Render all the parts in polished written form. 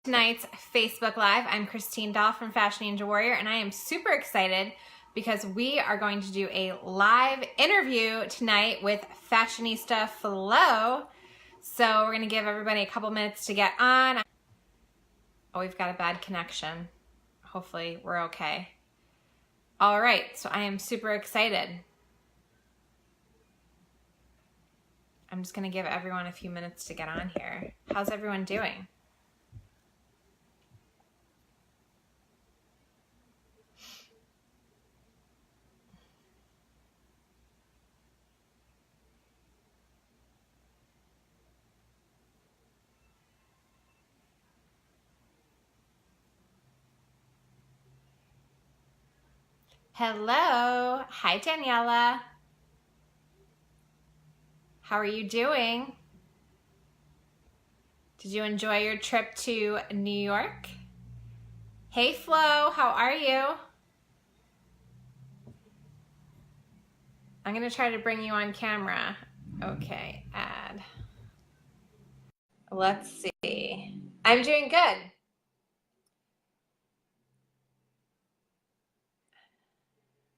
Tonight's Facebook Live. I'm Christine Daal from Fashion Ninja Warrior, and I am super excited because we are going to do a live interview tonight with Fashionista Flo. So we're going to give everybody a couple minutes to get on. Oh, we've got a bad connection. Hopefully we're okay. All right, so I am super excited. I'm just going to give everyone a few minutes to get on here. How's everyone doing? Hello. Hi, Daniela. How are you doing? Did you enjoy your trip to New York? Hey, Flo. How are you? I'm going to try to bring you on camera. Okay, add. Let's see. I'm doing good.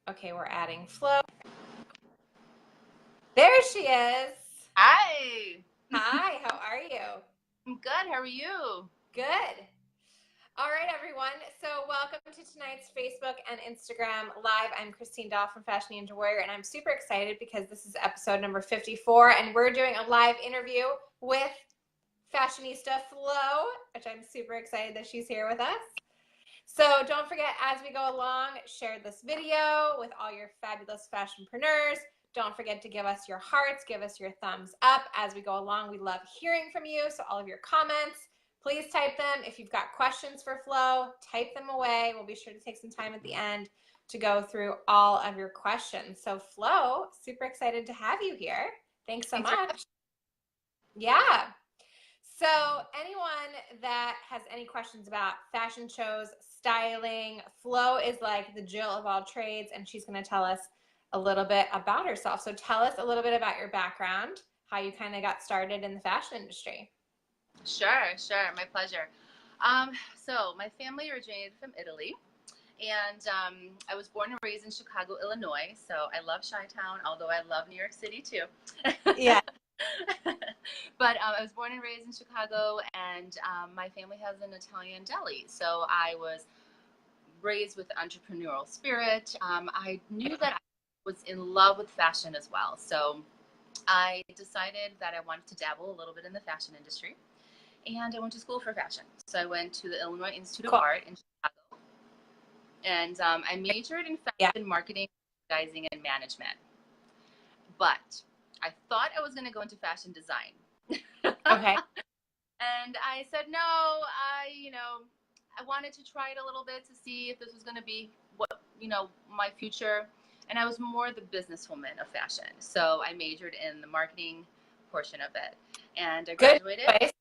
Okay, we're adding Flo. There she is. Hi. Hi, how are you? I'm good. How are you? Good. All right, everyone. So welcome to tonight's Facebook and Instagram Live. I'm Christine Daal from Fashion Ninja Warrior, and I'm super excited because this is episode number 54, and we're doing a live interview with Fashionista Flo, which I'm super excited that she's here with us. So don't forget, as we go along, share this video with all your fabulous fashionpreneurs. Don't forget to give us your hearts, give us your thumbs up as we go along. We love hearing from you, so all of your comments, please type them. If you've got questions for Flo, type them away. We'll be sure to take some time at the end to go through all of your questions. So Flo, super excited to have you here. Thanks so much. Yeah. So anyone that has any questions about fashion shows, styling, Flo is like the Jill of all trades, and she's going to tell us a little bit about herself. So tell us a little bit about your background, how you kind of got started in the fashion industry. Sure. My pleasure. So my family originated from Italy, and I was born and raised in Chicago, Illinois. So I love Chi-Town, although I love New York City too. Yeah. But I was born and raised in Chicago, and my family has an Italian deli. So I was raised with entrepreneurial spirit. I knew that I was in love with fashion as well. So I decided that I wanted to dabble a little bit in the fashion industry, and I went to school for fashion. So I went to the Illinois Institute of Art in Chicago, and I majored in fashion marketing, merchandising, and management. But I thought I was going to go into fashion design. Okay. And I said, no, I wanted to try it a little bit to see if this was going to be what, my future. And I was more the businesswoman of fashion. So I majored in the marketing portion of it. And I graduated. Good choice.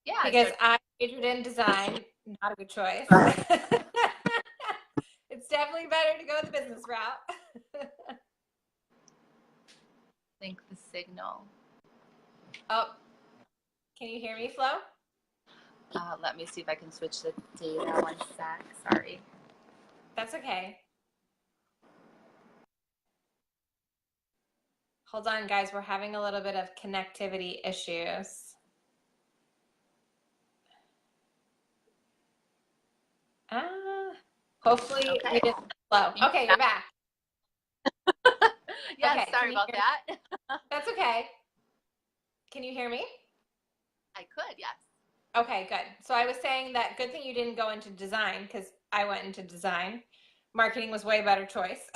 Yeah. Because I majored in design. Not a good choice. It's definitely better to go the business route. Think the signal. Oh, can you hear me, Flo? Let me see if I can switch the data 1 sec. Sorry. That's okay. Hold on, guys. We're having a little bit of connectivity issues. Hopefully we didn't slow. Okay, you're back. Yes, okay, sorry about that. That's okay. Can you hear me? I could, yes. Okay, good. So I was saying that good thing you didn't go into design, because I went into design. Marketing was way better choice.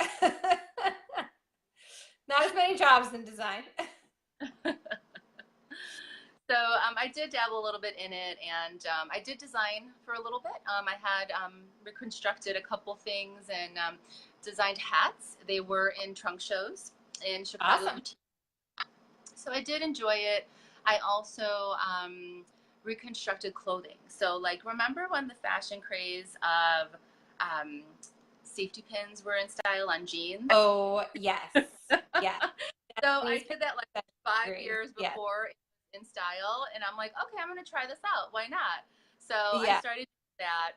Not as many jobs in design. So I did dabble a little bit in it, and I did design for a little bit. I had reconstructed a couple things and designed hats. They were in trunk shows in Chicago. Awesome. So I did enjoy it. I also reconstructed clothing. So like, remember when the fashion craze of safety pins were in style on jeans? Oh, yes. Yeah. So I did that like 5 years before in style, and I'm like, okay, I'm going to try this out. Why not? So I started that,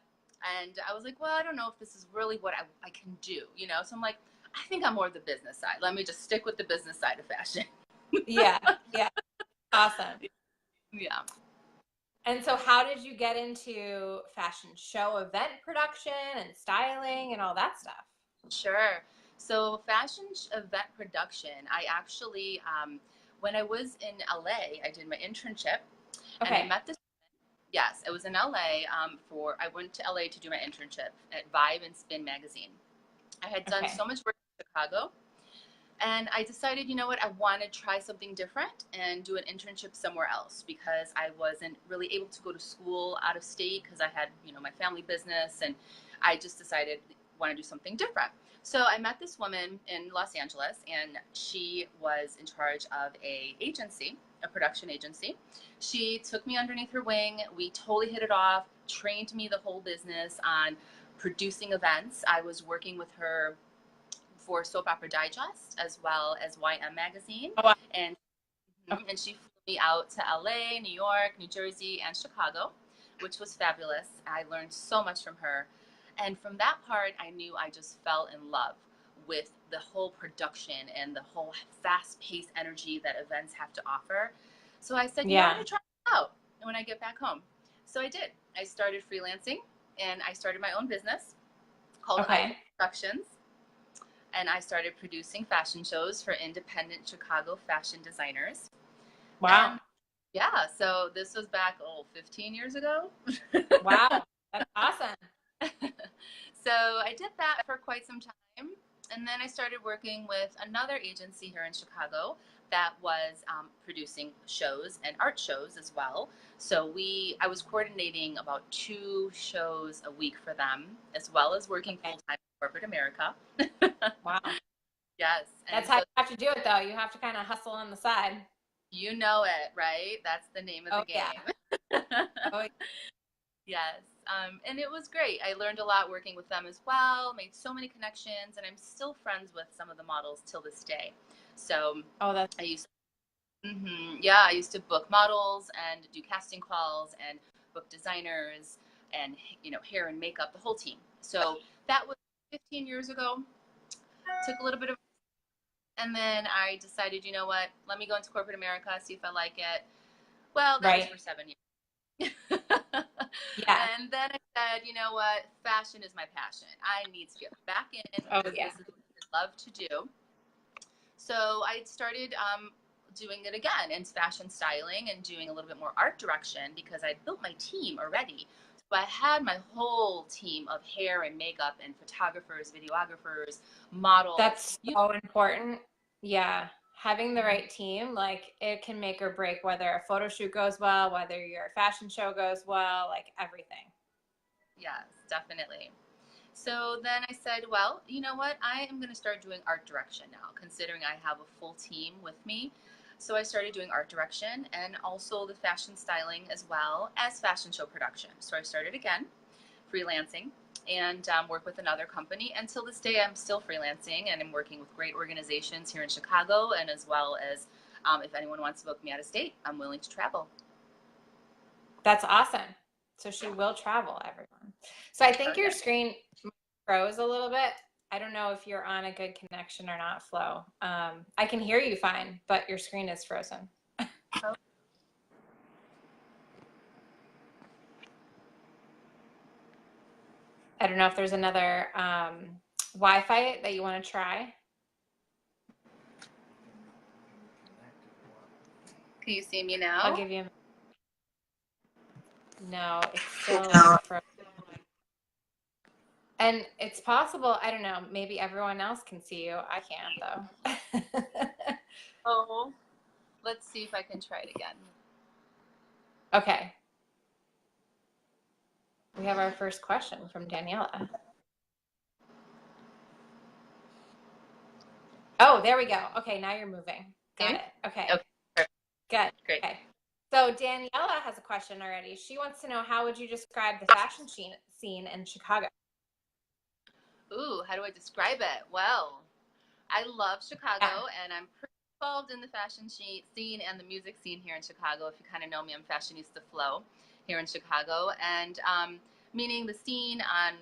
and I was like, well, I don't know if this is really what I can do, you know? So I'm like, I think I'm more the business side. Let me just stick with the business side of fashion. Yeah. Awesome. Yeah. And so how did you get into fashion show event production and styling and all that stuff? Sure. So fashion event production, I actually, when I was in LA, I did my internship, and I met this. Yes, it was in LA. I went to LA to do my internship at Vibe and Spin magazine. I had done so much work in Chicago, and I decided, you know what, I want to try something different and do an internship somewhere else, because I wasn't really able to go to school out of state because I had, you know, my family business, and I just decided I want to do something different. So I met this woman in Los Angeles, and she was in charge of a production agency. She took me underneath her wing. We totally hit it off, trained me the whole business on producing events. I was working with her for Soap Opera Digest as well as YM Magazine. Oh, wow. And she flew me out to LA, New York, New Jersey, and Chicago, which was fabulous. I learned so much from her. And from that part, I knew I just fell in love with the whole production and the whole fast-paced energy that events have to offer. So I said, you know, I'm going to try it out when I get back home. So I did. I started freelancing, and I started my own business called Untitled Productions. And I started producing fashion shows for independent Chicago fashion designers. Wow. And yeah, so this was back, 15 years ago. Wow, that's awesome. So I did that for quite some time. And then I started working with another agency here in Chicago that was producing shows and art shows as well. So I was coordinating about 2 shows a week for them, as well as working full-time in corporate America. Wow. Yes. That's how you have to do it, though. You have to kind of hustle on the side. You know it, right? That's the name of the game. Yeah. Yes. And it was great. I learned a lot working with them as well, made so many connections, and I'm still friends with some of the models till this day. So I used to book models and do casting calls and book designers and, you know, hair and makeup, the whole team. So that was 15 years ago. Took a little bit of, and then I decided, you know what, let me go into corporate America, see if I like it. Well, that was for 7 years. Yeah. And then I said, you know what, fashion is my passion. I need to get back in. This is what I love to do. So I started doing it again in fashion styling and doing a little bit more art direction, because I built my team already. So I had my whole team of hair and makeup and photographers, videographers, models. That's so important. Yeah. Having the right team, like, it can make or break whether a photo shoot goes well, whether your fashion show goes well, like everything. Yes, definitely. So then I said, well, you know what? I am going to start doing art direction now, considering I have a full team with me. So I started doing art direction and also the fashion styling as well as fashion show production. So I started again freelancing and work with another company. Until this day, I'm still freelancing, and I'm working with great organizations here in Chicago, and as well as if anyone wants to book me out of state, I'm willing to travel. That's awesome. So she will travel, everyone. So I think your screen froze a little bit. I don't know if you're on a good connection or not, Flo. I can hear you fine, but your screen is frozen. I don't know if there's another Wi-Fi that you want to try. Can you see me now? I'll give you. No, it's still frozen. And it's possible, I don't know, maybe everyone else can see you. I can't, though. Oh, let's see if I can try it again. Okay. We have our first question from Daniela. Oh, there we go. Okay, now you're moving. Got it. Okay. Good. Great. Okay. So Daniela has a question already. She wants to know, how would you describe the fashion scene in Chicago? Ooh, how do I describe it? Well, I love Chicago, and I'm pretty involved in the fashion scene and the music scene here in Chicago. If you kind of know me, I'm Fashionista Flo. here in Chicago, and meaning the scene on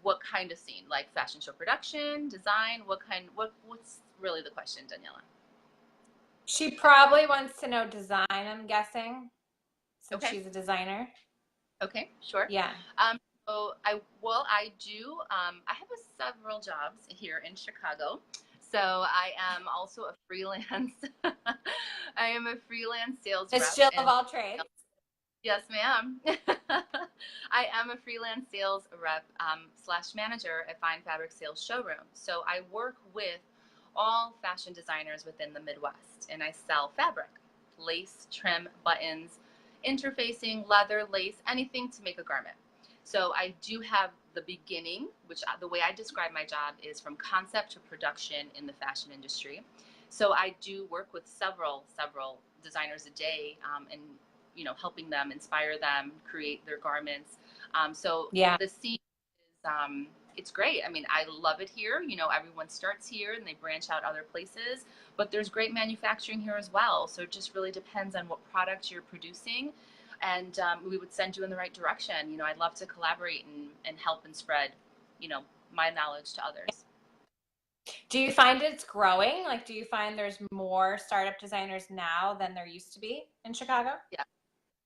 what kind of scene, like fashion show production, design, what's really the question, Daniela? She probably wants to know design, I'm guessing, since Okay. she's a designer. Okay, sure. Yeah. So I do, I have several jobs here in Chicago. So I am also a freelance, I am a freelance sales It's rep. Jill of And all trades. yes, ma'am. I am a freelance sales rep slash manager at Fine Fabric Sales Showroom. So I work with all fashion designers within the Midwest, and I sell fabric, lace, trim, buttons, interfacing, leather, lace, anything to make a garment. So I do have the beginning, which the way I describe my job is from concept to production in the fashion industry. So I do work with several designers a day, and helping them, inspire them, create their garments. So Yeah. the scene is, it's great. I mean, I love it here. Everyone starts here and they branch out other places, but there's great manufacturing here as well. So it just really depends on what product you're producing. And we would send you in the right direction. I'd love to collaborate and help and spread, my knowledge to others. Do you find it's growing? Like, do you find there's more startup designers now than there used to be in Chicago? Yeah,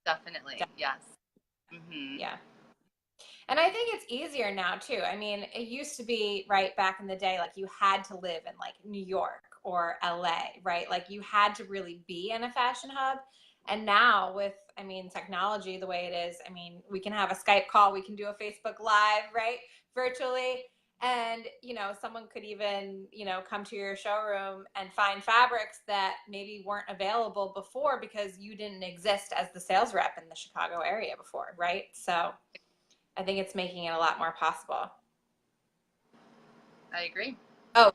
definitely. Yes. Mm-hmm. Yeah. And I think it's easier now too. I mean, it used to be right back in the day, like you had to live in like New York or LA, right? Like you had to really be in a fashion hub. And now with, I mean, technology the way it is, I mean, we can have a Skype call, we can do a Facebook Live, right? Virtually. And, someone could even, come to your showroom and find fabrics that maybe weren't available before because you didn't exist as the sales rep in the Chicago area before, right? So I think it's making it a lot more possible. I agree. Oh,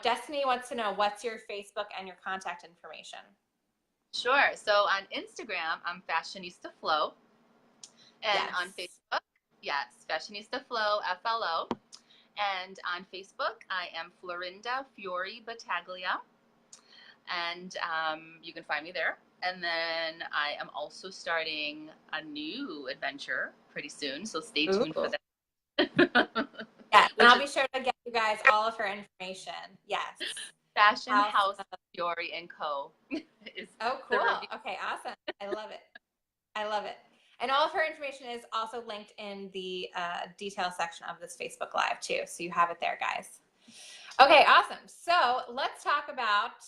Destiny wants to know what's your Facebook and your contact information. Sure. So on Instagram, I'm Fashionista Flo. And yes. on Facebook, yes, Fashionista Flo, FLO. And on Facebook, I am Florinda Fiore-Battaglia. And you can find me there. And then I am also starting a new adventure pretty soon. So stay tuned for that. Yeah, and I'll be sure to get you guys all of her information. Yes. Fashion House Fiore and Co. is oh, cool. Okay, awesome. I love it. I love it. And all of her information is also linked in the detail section of this Facebook Live too. So you have it there, guys. Okay, awesome. So let's talk about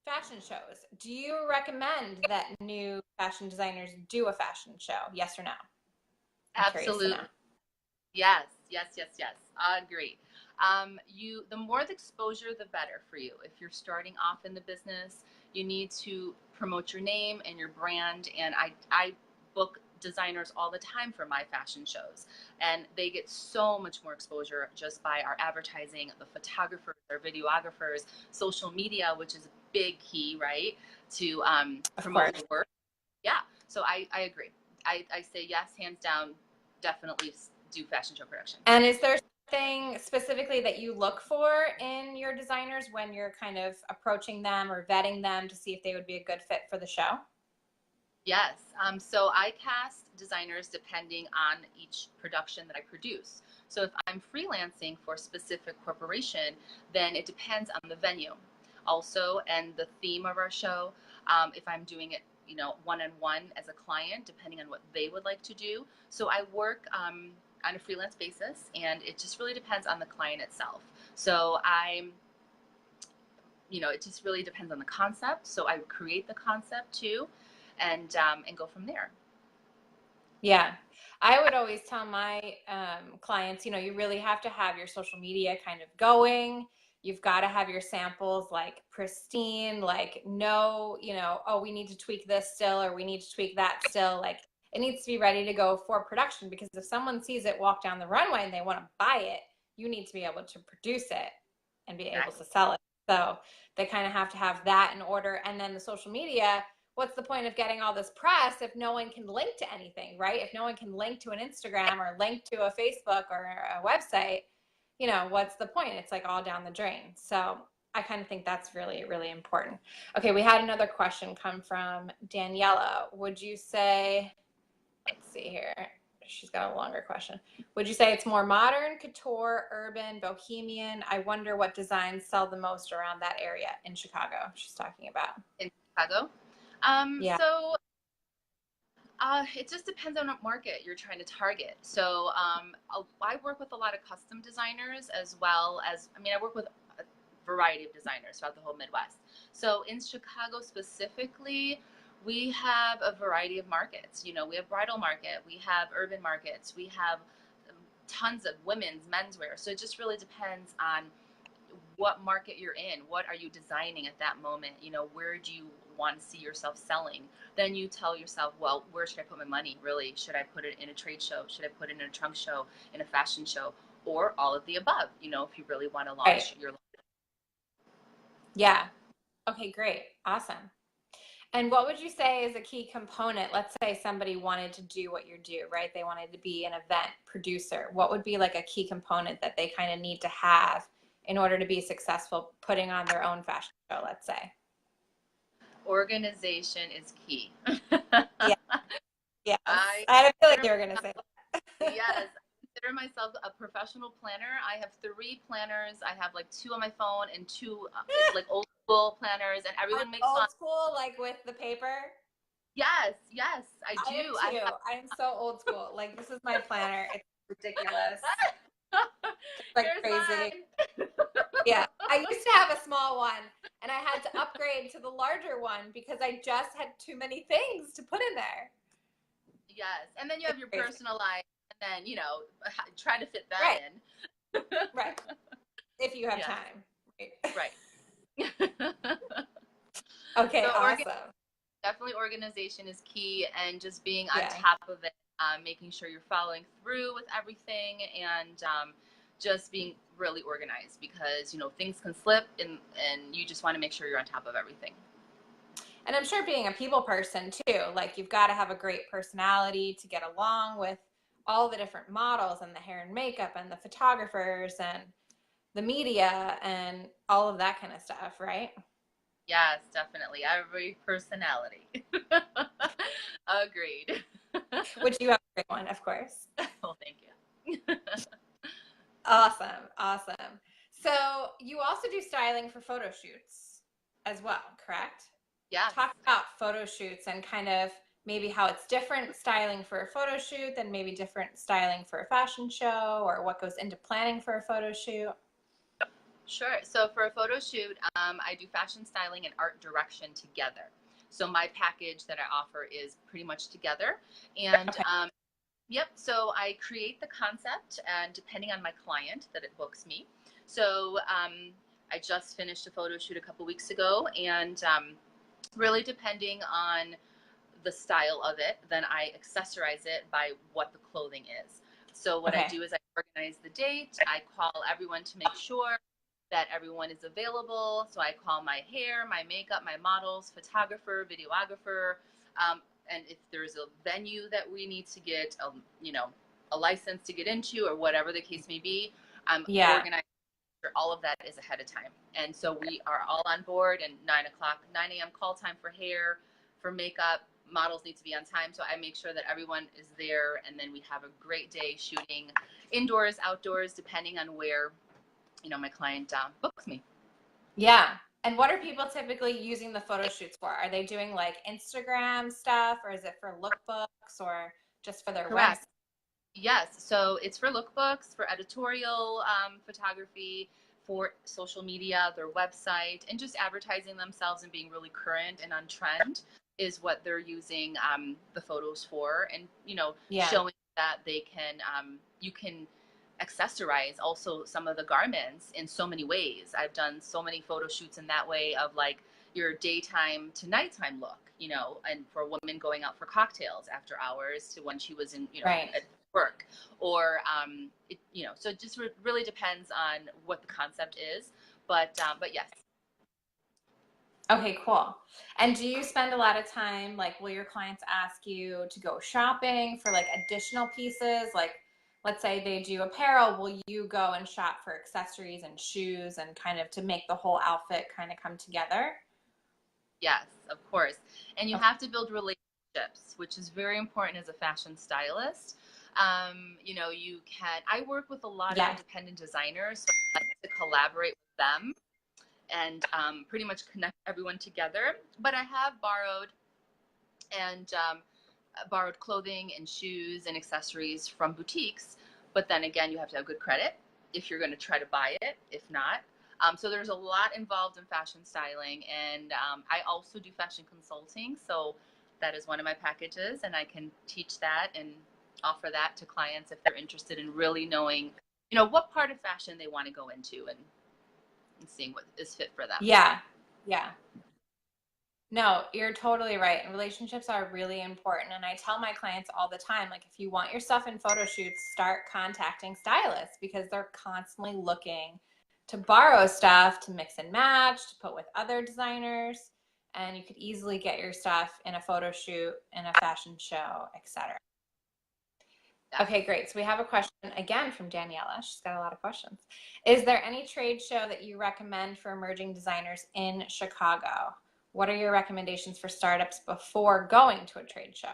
fashion shows. Do you recommend that new fashion designers do a fashion show? Yes or no? Absolutely. Yes. I agree. The more the exposure, the better for you. If you're starting off in the business, you need to promote your name and your brand. And I book designers all the time for my fashion shows, and they get so much more exposure just by our advertising, the photographers, our videographers, social media, which is a big key, right, to promote the work. Yeah, so I agree. I say yes, hands down, definitely do fashion show production. And is there something specifically that you look for in your designers when you're kind of approaching them or vetting them to see if they would be a good fit for the show? Yes. So I cast designers depending on each production that I produce. So if I'm freelancing for a specific corporation, then it depends on the venue also and the theme of our show. If I'm doing it, one-on-one as a client, depending on what they would like to do. So I work on a freelance basis, and it just really depends on the client itself. So it just really depends on the concept. So I create the concept too, and go from there. Yeah, I would always tell my clients, you really have to have your social media kind of going. You've got to have your samples like pristine, like no, oh, we need to tweak this still, or we need to tweak that still. Like it needs to be ready to go for production, because if someone sees it walk down the runway and they want to buy it, you need to be able to produce it and be able to sell it. So they kind of have to have that in order. And then the social media, what's the point of getting all this press if no one can link to anything, right? If no one can link to an Instagram or link to a Facebook or a website, what's the point? It's like all down the drain. So I kind of think that's really, really important. Okay, we had another question come from Daniela. Would you say Let's see here. She's got a longer question. Would you say it's more modern, couture, urban, bohemian? I wonder what designs sell the most around that area in Chicago. She's talking about. In Chicago. Yeah. So it just depends on what market you're trying to target. So I work with a lot of custom designers as well as, I mean, I work with a variety of designers throughout the whole Midwest. So in Chicago specifically, we have a variety of markets. You know, we have bridal market, we have urban markets, we have tons of women's menswear. So it just really depends on what market you're in. What are you designing at that moment? You know, where do you want to see yourself selling? Then you tell yourself, well, where should I put my money? Really, should I put it in a trade show? Should I put it in a trunk show, in a fashion show, or all of the above? You know, if you really want to launch your. Yeah. Okay, great. Awesome. And what would you say is a key component? Let's say somebody wanted to do what you do, right? They wanted to be an event producer. What would be like a key component that they kind of need to have in order to be successful putting on their own fashion show, let's say? Organization is key. Yeah. Yes. I had a feeling you were going to say that. Yes. I consider myself a professional planner. I have 3 planners. I have like 2 on my phone and 2 like old school planners, and everyone makes fun. Old school, like with the paper? Yes, I do. I am too. I am so old school. Like, this is my planner. It's ridiculous. It's like crazy. Yeah. I used to have a small one, and I had to upgrade to the larger one because I just had too many things to put in there. Yes. And then you have your personal life, and then, you know, try to fit that in. Right. If you have time. Right. Okay, so awesome. Definitely organization is key, and just being on top of it, making sure you're following through with everything, and just being really organized, because, you know, things can slip, and you just want to make sure you're on top of everything. And I'm sure being a people person too, like, you've got to have a great personality to get along with all the different models and the hair and makeup and the photographers and the media and all of that kind of stuff, right? Yes, definitely. Every personality. Agreed. Which you have a great one, of course. Well, thank you. Awesome. So you also do styling for photo shoots as well, correct? Yeah. Talk about photo shoots and kind of maybe how it's different styling for a photo shoot than maybe different styling for a fashion show, or what goes into planning for a photo shoot. Sure. So for a photo shoot, I do fashion styling and art direction together. So my package that I offer is pretty much together. And yep. So I create the concept, and depending on my client that it books me. So I just finished a photo shoot a couple weeks ago, and really depending on the style of it, then I accessorize it by what the clothing is. So what I do is I organize the date. I call everyone to make sure that everyone is available. So I call my hair, my makeup, my models, photographer, videographer, and if there's a venue that we need to get, a license to get into, or whatever the case may be, I'm organizing. All of that is ahead of time, and so we are all on board. And 9 a.m. call time for hair, for makeup. Models need to be on time, so I make sure that everyone is there, and then we have a great day shooting indoors, outdoors, depending on where, you know, my client books me. Yeah. And what are people typically using the photo shoots for? Are they doing like Instagram stuff, or is it for lookbooks, or just for their website? Yes. So it's for lookbooks, for editorial photography, for social media, their website, and just advertising themselves and being really current and on trend is what they're using the photos for. And, you know, showing that they can, you can accessorize also some of the garments in so many ways. I've done so many photo shoots in that way, of like your daytime to nighttime look, you know, and for women going out for cocktails after hours to when she was in, you know, at work, or so it just really depends on what the concept is, but yes. Okay, cool. And do you spend a lot of time, like, will your clients ask you to go shopping for like additional pieces? Like, let's say they do apparel, will you go and shop for accessories and shoes and kind of to make the whole outfit kind of come together? Yes, of course. And you have to build relationships relationships, which is very important as a fashion stylist. You know, I work with a lot of independent designers, so I like to collaborate with them and pretty much connect everyone together. But I have borrowed clothing and shoes and accessories from boutiques. But then again, you have to have good credit if you're going to try to buy it. If not, so there's a lot involved in fashion styling, and I also do fashion consulting. So that is one of my packages, and I can teach that and offer that to clients if they're interested in really knowing, you know, what part of fashion they want to go into and seeing what is fit for them. Yeah. Yeah. No, you're totally right. And relationships are really important. And I tell my clients all the time, like, if you want your stuff in photo shoots, start contacting stylists, because they're constantly looking to borrow stuff, to mix and match, to put with other designers. And you could easily get your stuff in a photo shoot, in a fashion show, etc. Okay, great. So we have a question again from Daniela. She's got a lot of questions. Is there any trade show that you recommend for emerging designers in Chicago? What are your recommendations for startups before going to a trade show?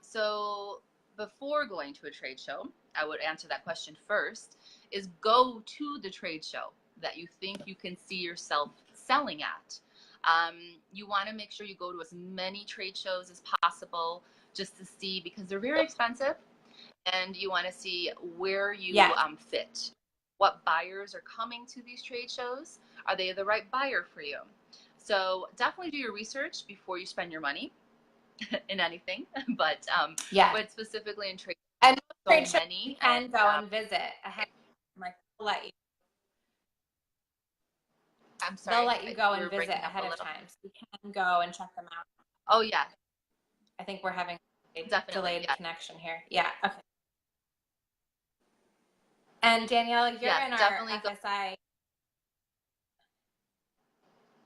So before going to a trade show, I would answer that question first, is go to the trade show that you think you can see yourself selling at. You want to make sure you go to as many trade shows as possible, just to see, because they're very expensive, and you want to see where you fit. What buyers are coming to these trade shows? Are they the right buyer for you? So definitely do your research before you spend your money in anything, but specifically in trade shows. And so trade many, you can go and visit ahead. Like, they'll let you. I'm sorry. They'll let you go and visit ahead of time, so you can go and check them out. Oh yeah. I think we're having a delayed connection here. Yeah. Okay. And Danielle, you're in our FSI.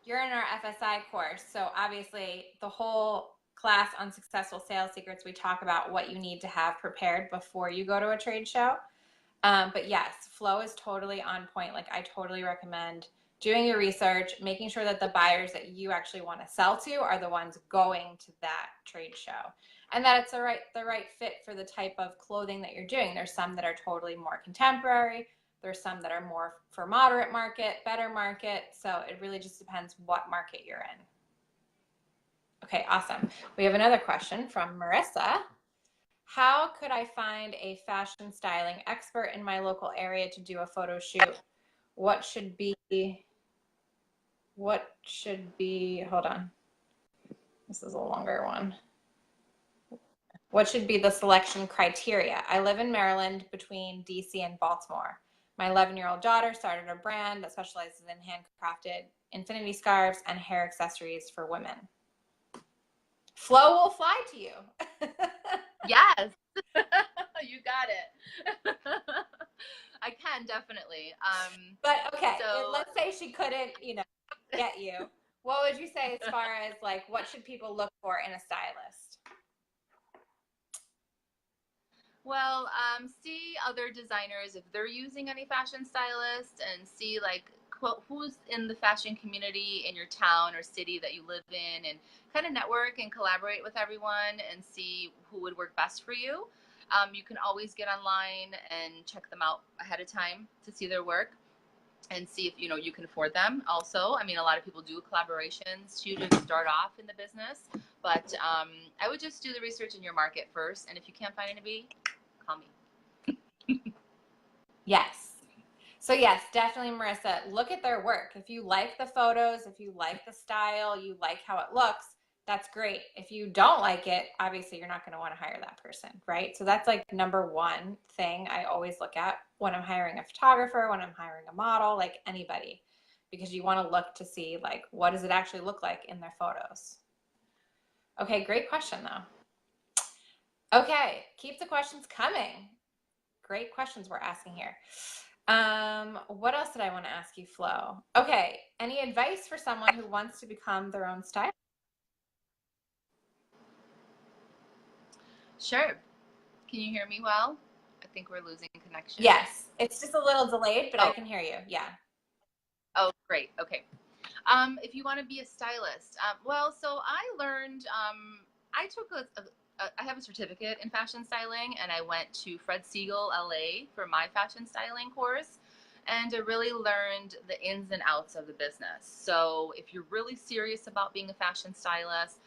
You're in our FSI course, so obviously the whole class on successful sales secrets, we talk about what you need to have prepared before you go to a trade show. But yes, Flo is totally on point. Like, I totally recommend doing your research, making sure that the buyers that you actually want to sell to are the ones going to that trade show, and that it's the right fit for the type of clothing that you're doing. There's some that are totally more contemporary. There's some that are more for moderate market, better market. So it really just depends what market you're in. Okay, awesome. We have another question from Marissa. How could I find a fashion styling expert in my local area to do a photo shoot? What should be, hold on. This is a longer one. What should be the selection criteria? I live in Maryland, between DC and Baltimore. My 11-year-old daughter started a brand that specializes in handcrafted infinity scarves and hair accessories for women. Flo will fly to you. Yes, you got it. I can definitely. But okay, let's say she couldn't, get you. What would you say as far as, like, what should people look for in a stylist? Well, see other designers if they're using any fashion stylists, and see, like, who's in the fashion community in your town or city that you live in, and kind of network and collaborate with everyone and see who would work best for you. You can always get online and check them out ahead of time to see their work and see if you can afford them. Also, I mean, a lot of people do collaborations too to start off in the business, but I would just do the research in your market first, and if you can't find anybody, call me. Yes. So yes, definitely, Marissa, look at their work. If you like the photos, if you like the style, you like how it looks, that's great. If you don't like it, obviously you're not going to want to hire that person, right? So that's like number one thing I always look at when I'm hiring a photographer, when I'm hiring a model, like anybody, because you want to look to see, like, what does it actually look like in their photos? Okay, great question though. Okay, keep the questions coming. Great questions we're asking here. What else did I want to ask you, Flo? Okay, any advice for someone who wants to become their own stylist? Sure. Can you hear me well? I think we're losing connection. Yes, it's just a little delayed, but I can hear you. Yeah. Oh, great. Okay. If you want to be a stylist, well, so I learned, I took I have a certificate in fashion styling, and I went to Fred Siegel, LA for my fashion styling course. And I really learned the ins and outs of the business. So if you're really serious about being a fashion stylist,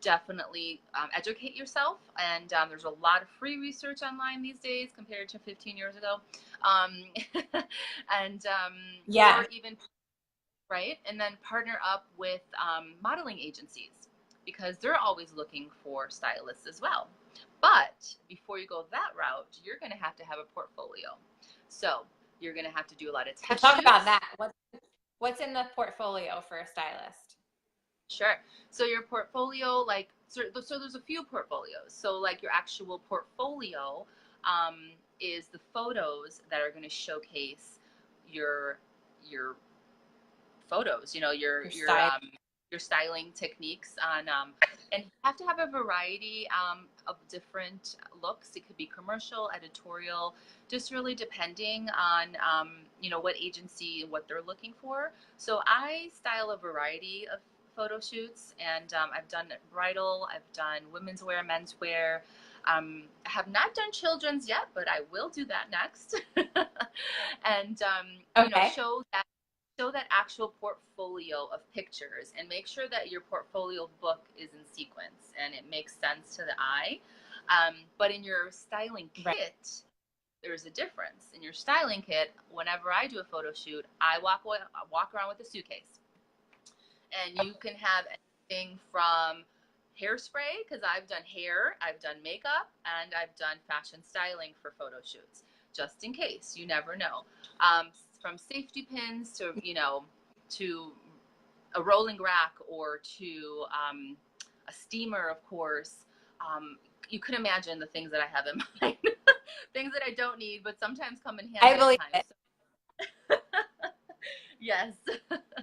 definitely educate yourself. And there's a lot of free research online these days compared to 15 years ago. Um, and Yeah. or even, right? And then partner up with modeling agencies because they're always looking for stylists as well. But before you go that route, you're going to have a portfolio. So you're going to have to do a lot of So test talk about shoots. that. What's in the portfolio for a stylist? Sure. So your portfolio, like, so there's a few portfolios. So like your actual portfolio is the photos that are going to showcase your your photos, you know, Your style. your styling techniques on, and you have to have a variety of different looks. It could be commercial, editorial, just really depending on, you know, what agency, what they're looking for. So I style a variety of photo shoots, and I've done bridal, I've done women's wear, men's wear. I have not done children's yet, but I will do that next. And, you know, Okay. show that actual portfolio of pictures and make sure that your portfolio book is in sequence and it makes sense to the eye. But in your styling kit, Right. there's a difference. In your styling kit, whenever I do a photo shoot, I walk around with a suitcase, and you can have anything from hairspray, because I've done hair, I've done makeup, and I've done fashion styling for photo shoots, just in case. You never know. From safety pins to, you know, to a rolling rack, or to a steamer, of course. You can imagine the things that I have in mind. Things that I don't need, but sometimes come in I handy at believe times. it. So, yes.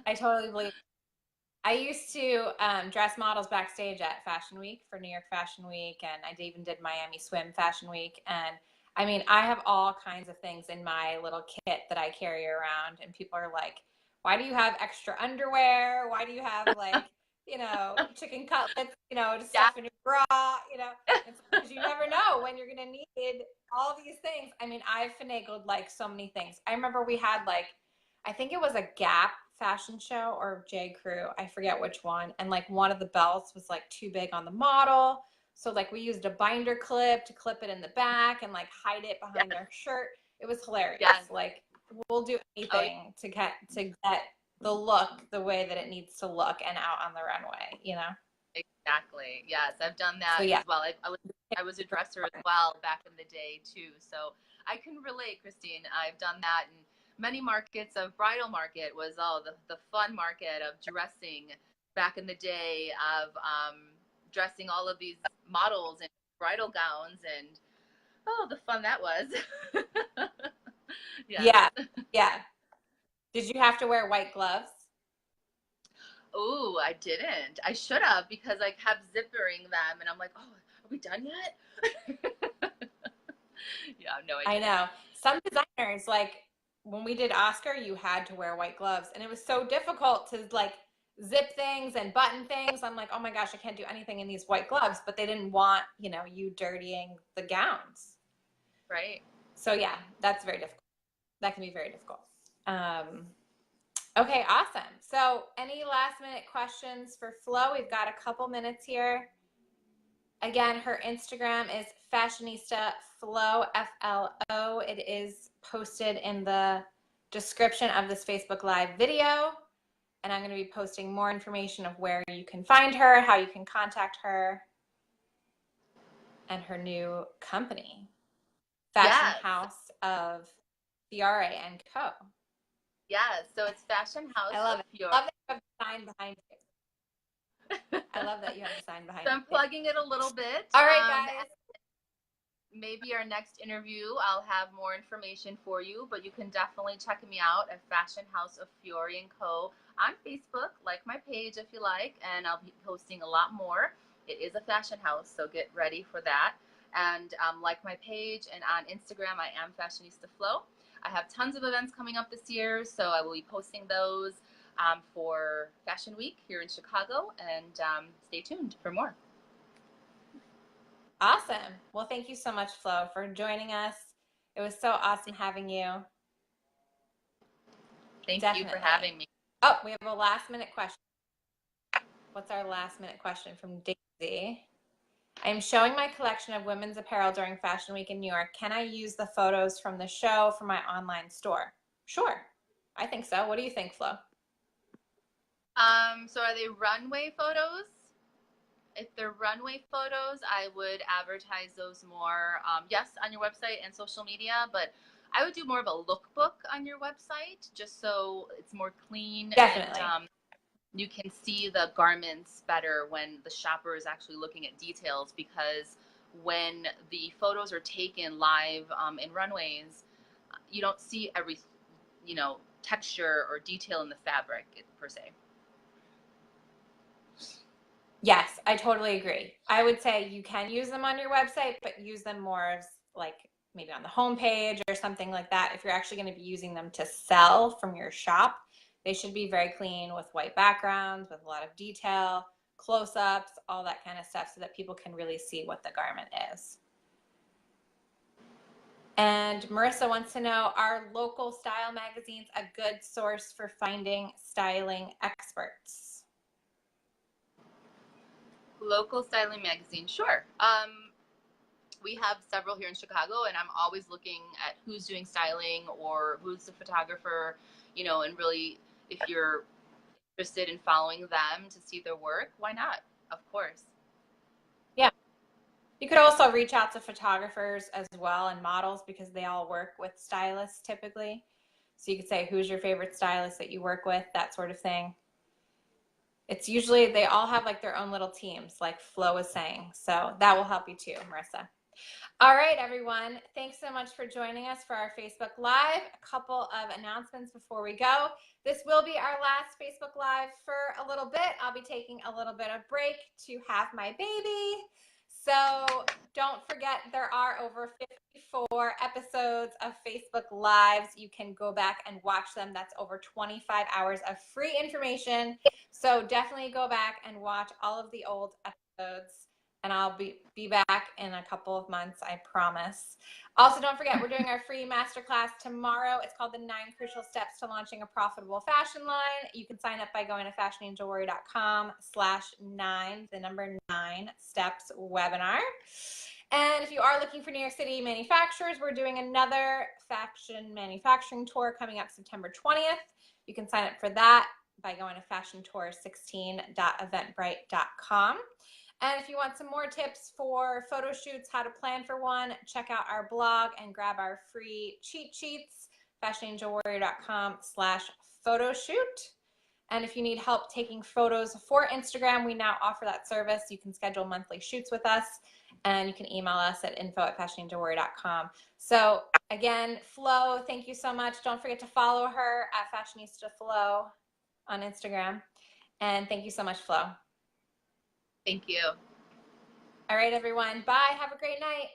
I totally believe it. I used to dress models backstage at Fashion Week for New York Fashion Week, and I even did Miami Swim Fashion Week. And I mean, I have all kinds of things in my little kit that I carry around, and people are like, "Why do you have extra underwear? Why do you have like, chicken cutlets, to Yeah. stuff in your bra? You know, it's because you never know when you're gonna need all these things." I mean, I've finagled like so many things. I remember we had like, I think it was a Gap fashion show or J. Crew, I forget which one, and like one of the belts was like too big on the model, so like we used a binder clip to clip it in the back and like hide it behind Yes. our shirt. It was hilarious. Yes. Like we'll do Oh, anything to get the look the way that it needs to look and out on the runway, exactly. Yes, I've done So that yeah. as well. I was a dresser as well back in the day too, so I can relate, Christine. I've done that in many markets. Of bridal market was, oh, the fun market of dressing back in the day, of dressing all of these models in bridal gowns, and oh, the fun that was. Yes. Yeah. Yeah. Did you have to wear white gloves? Oh, I didn't. I should have, because I kept zippering them, and I'm like, oh, are we done yet? Yeah, no, I I didn't. know. Some designers, like when we did Oscar, you had to wear white gloves, and it was so difficult to like zip things and button things. I'm like, oh my gosh, I can't do anything in these white gloves, but they didn't want, you dirtying the gowns. Right. So yeah, that's very difficult. That can be very difficult. Okay, awesome. So any last minute questions for Flo? We've got a couple minutes here. Again, her Instagram is Fashionista Flo, Flo. It is posted in the description of this Facebook Live video. And I'm going to be posting more information of where you can find her, how you can contact her, and her new company, Fashion Yes. House of Fiore and Co. Yes. So it's Fashion I House love of it. Fiore. I love that you have the sign behind you. I love that you have the sign behind So I'm you. plugging it a little bit. All right, guys. Maybe our next interview, I'll have more information for you, but you can definitely check me out at Fashion House of Fiore and Co. on Facebook. Like my page if you like, and I'll be posting a lot more. It is a fashion house, so get ready for that. And like my page, and on Instagram, I am Fashionista Flo. I have tons of events coming up this year, so I will be posting those. for Fashion Week here in Chicago, and stay tuned for more. Awesome. Well, thank you so much, Flo, for joining us. It was so awesome having you. Thank you for having me. Oh, we have a last minute question. What's our last minute question from Daisy? I am showing my collection of women's apparel during Fashion Week in New York. Can I use the photos from the show for my online store? Sure. I think so. What do you think, Flo? So are they runway photos? If they're runway photos, I would advertise those more, yes, on your website and social media, but I would do more of a lookbook on your website just so it's more clean. Definitely. And you can see the garments better when the shopper is actually looking at details, because when the photos are taken live in runways, you don't see every, texture or detail in the fabric per se. Yes, I totally agree. I would say you can use them on your website, but use them more as like maybe on the homepage or something like that. If you're actually going to be using them to sell from your shop, they should be very clean with white backgrounds, with a lot of detail, close-ups, all that kind of stuff, so that people can really see what the garment is. And Marissa wants to know, are local style magazines a good source for finding styling experts? Local styling magazine, sure. We have several here in Chicago, and I'm always looking at who's doing styling or who's the photographer, and really, if you're interested in following them to see their work, why not? Of course. Yeah. You could also reach out to photographers as well and models, because they all work with stylists typically. So you could say, who's your favorite stylist that you work with, that sort of thing. It's usually, they all have like their own little teams, like Flo was saying. So that will help you too, Marissa. All right, everyone. Thanks so much for joining us for our Facebook Live. A couple of announcements before we go. This will be our last Facebook Live for a little bit. I'll be taking a little bit of break to have my baby. So don't forget, there are over 54 episodes of Facebook Lives. You can go back and watch them. That's over 25 hours of free information. So definitely go back and watch all of the old episodes. And I'll be back in a couple of months, I promise. Also, don't forget, we're doing our free masterclass tomorrow. It's called the 9 Crucial Steps to Launching a Profitable Fashion Line. You can sign up by going to fashionninjawarrior.com/9, the number 9 steps webinar. And if you are looking for New York City manufacturers, we're doing another fashion manufacturing tour coming up September 20th. You can sign up for that by going to fashiontour16.eventbrite.com. And if you want some more tips for photo shoots, how to plan for one, check out our blog and grab our free cheat sheets, fashionninjawarrior.com/photoshoot. And if you need help taking photos for Instagram, we now offer that service. You can schedule monthly shoots with us, and you can email us at info@fashionninjawarrior.com. So again, Flo, thank you so much. Don't forget to follow her at Fashionista Flo on Instagram. And thank you so much, Flo. Thank you. All right, everyone. Bye. Have a great night.